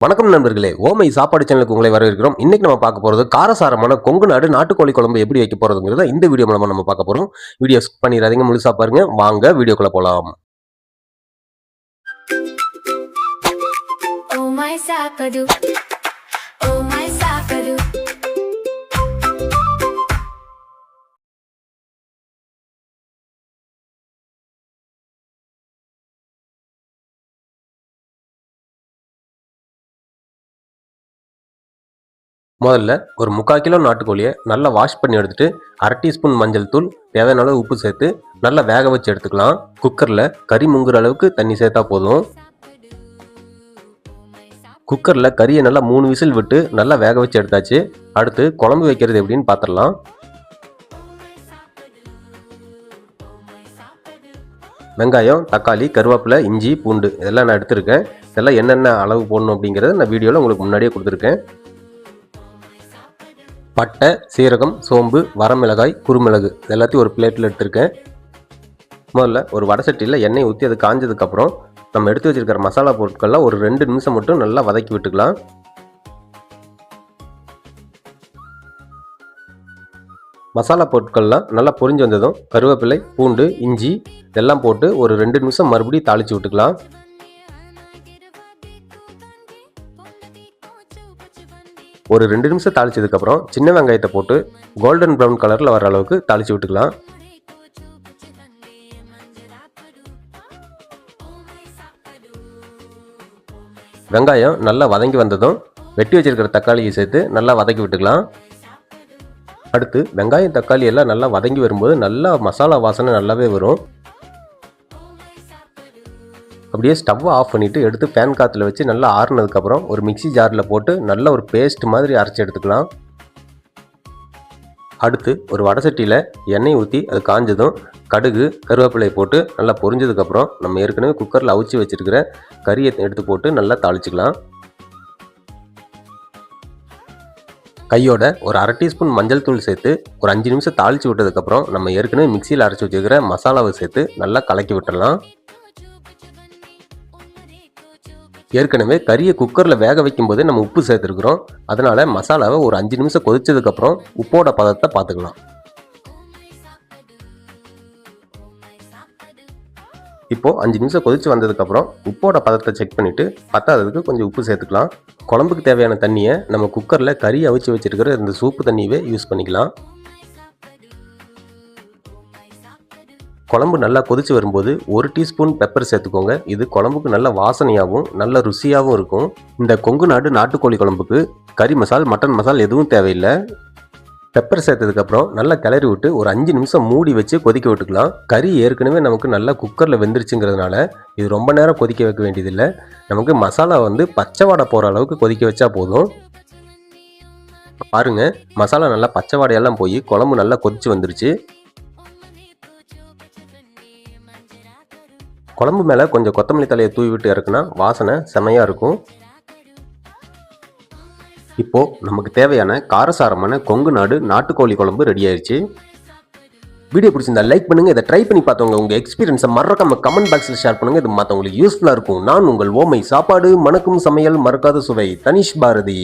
வணக்கம் நண்பர்களே, ஓமை சாப்பாடு சேனலுக்கு உங்களை வரவேற்கிறோம். இன்னைக்கு நம்ம பார்க்க போறது காரசாரமான கொங்கு நாடு நாட்டுக்கோழி குழம்பு எப்படி வைக்க போறதுங்கிறத இந்த வீடியோ மூலமா நம்ம பார்க்க போறோம். வீடியோ ஸ்கிப் பண்ணிடாதீங்க, முழுசா பாருங்க. வாங்க வீடியோக்குள்ள போலாம். முதல்ல ஒரு 3/4 கிலோ நாட்டுக்கோழியை நல்லா வாஷ் பண்ணி எடுத்துட்டு 1/2 டீஸ்பூன் மஞ்சள் தூள், தேவையான அளவு உப்பு சேர்த்து நல்லா வேக வச்சு எடுத்துக்கலாம். குக்கரில் கறி முங்குற அளவுக்கு தண்ணி சேர்த்தா போதும். குக்கரில் கறியை நல்லா 3 விசில் விட்டு நல்லா வேக வச்சு எடுத்தாச்சு. அடுத்து குழம்பு வைக்கிறது எப்படின்னு பார்த்துடலாம். வெங்காயம், தக்காளி, கருவேப்பிலை, இஞ்சி, பூண்டு இதெல்லாம் நான் எடுத்திருக்கேன். இதெல்லாம் என்னென்ன அளவு போடணும் அப்படிங்கிறத நான் வீடியோவில் உங்களுக்கு முன்னாடியே கொடுத்துருக்கேன். பட்டை, சீரகம், சோம்பு, வரமிளகாய், குறுமிளகு எல்லாத்தையும் ஒரு பிளேட்டில் எடுத்திருக்கேன். முதல்ல ஒரு வடை சட்டியில் எண்ணெய் ஊற்றி அது காஞ்சதுக்கப்புறம் நம்ம எடுத்து வச்சிருக்கிற மசாலா பொருட்கள்லாம் ஒரு 2 நிமிஷம் மட்டும் நல்லா வதக்கி விட்டுக்கலாம். மசாலா பொருட்கள்லாம் நல்லா பொரிஞ்சு வந்ததும் கருவேப்பிலை, பூண்டு, இஞ்சி இதெல்லாம் போட்டு ஒரு 2 நிமிஷம் மறுபடியும் தாளித்து விட்டுக்கலாம். ஒரு 2 நிமிஷம் தாளிச்சதுக்கப்புறம் சின்ன வெங்காயத்தை போட்டு கோல்டன் ப்ரௌன் கலரில் வர அளவுக்கு தாளித்து விட்டுக்கலாம். வெங்காயம் நல்லா வதங்கி வந்ததும் வெட்டி வச்சிருக்கிற தக்காளியை சேர்த்து நல்லா வதக்கி விட்டுக்கலாம். அடுத்து வெங்காயம், தக்காளி எல்லாம் நல்லா வதங்கி வரும்போது நல்லா மசாலா வாசனை நல்லாவே வரும். அப்படியே ஸ்டவ்வை ஆஃப் பண்ணிவிட்டு எடுத்து ஃபேன் காற்றுல வச்சு நல்லா ஆறுனதுக்கப்புறம் ஒரு மிக்சி ஜாரில் போட்டு நல்ல ஒரு பேஸ்ட் மாதிரி அரைச்சி எடுத்துக்கலாம். அடுத்து ஒரு வடை சட்டியில் எண்ணெய் ஊற்றி அது காஞ்சதும் கடுகு, கருவேப்பிலை போட்டு நல்லா பொரிஞ்சதுக்கப்புறம் நம்ம ஏற்கனவே குக்கரில் அவிச்சு வச்சுருக்கிற கறியை எடுத்து போட்டு நல்லா தாளிச்சிக்கலாம். கையோட ஒரு 1/2 டீஸ்பூன் மஞ்சள் தூள் சேர்த்து ஒரு 5 நிமிஷம் தாளித்து விட்டதுக்கப்புறம் நம்ம ஏற்கனவே மிக்சியில் அரைச்சி வச்சுருக்கிற மசாலாவை சேர்த்து நல்லா கலக்கி விட்டுடலாம். ஏற்கனவே கறியை குக்கரில் வேக வைக்கும் போதே நம்ம உப்பு சேர்த்துருக்குறோம். அதனால் மசாலாவை ஒரு 5 நிமிஷம் கொதிச்சதுக்கப்புறம் உப்போட பதத்தை பார்த்துக்கலாம். இப்போது 5 நிமிஷம் கொதிச்சு வந்ததுக்கப்புறம் உப்போட பதத்தை செக் பண்ணிவிட்டு பத்தாததுக்கு கொஞ்சம் உப்பு சேர்த்துக்கலாம். குழம்புக்கு தேவையான தண்ணியை நம்ம குக்கரில் கறி அவிச்சு வச்சுருக்கிற இந்த சூப்பு தண்ணியவே யூஸ் பண்ணிக்கலாம். குழம்பு நல்லா கொதிச்சு வரும்போது 1 டீஸ்பூன் பெப்பர் சேர்த்துக்கோங்க. இது குழம்புக்கு நல்ல வாசனையாகவும் நல்ல ருசியாகவும் இருக்கும். இந்த கொங்கு நாடு நாட்டுக்கோழி குழம்புக்கு கறி மசால், மட்டன் மசால் எதுவும் தேவையில்லை. பெப்பர் சேர்த்ததுக்கப்புறம் நல்லா கிளறி விட்டு ஒரு 5 நிமிஷம் மூடி வச்சு கொதிக்க விட்டுக்கலாம். கறி ஏற்கனவே நமக்கு நல்லா குக்கரில் வெந்துருச்சுங்கிறதுனால இது ரொம்ப நேரம் கொதிக்க வைக்க வேண்டியதில்லை. நமக்கு மசாலா பச்சை வாடை போகிற அளவுக்கு கொதிக்க வச்சா போதும். பாருங்கள், மசாலா நல்லா பச்சை வாடையெல்லாம் போய் குழம்பு நல்லா கொதிச்சு வந்துருச்சு. குழம்பு மேலே கொஞ்சம் கொத்தமல்லி தலையை தூவி விட்டு இறக்குனா வாசனை செமையாக இருக்கும். இப்போது நமக்கு தேவையான காரசாரமான கொங்கு நாடு நாட்டுக்கோழி குழம்பு ரெடி ஆயிடுச்சு. வீடியோ பிடிச்சிருந்தா லைக் பண்ணுங்கள். இதை ட்ரை பண்ணி பார்த்தவங்க உங்கள் எக்ஸ்பீரியன்ஸை மறக்காம கமெண்ட் பாக்ஸில் ஷேர் பண்ணுங்கள். இது மற்றவங்களுக்கு யூஸ்ஃபுல்லாக இருக்கும். நான் உங்கள் ஓமை சாப்பாடு மணக்கும் சமையல் மறக்காத சுவை தனிஷ் பாரதி.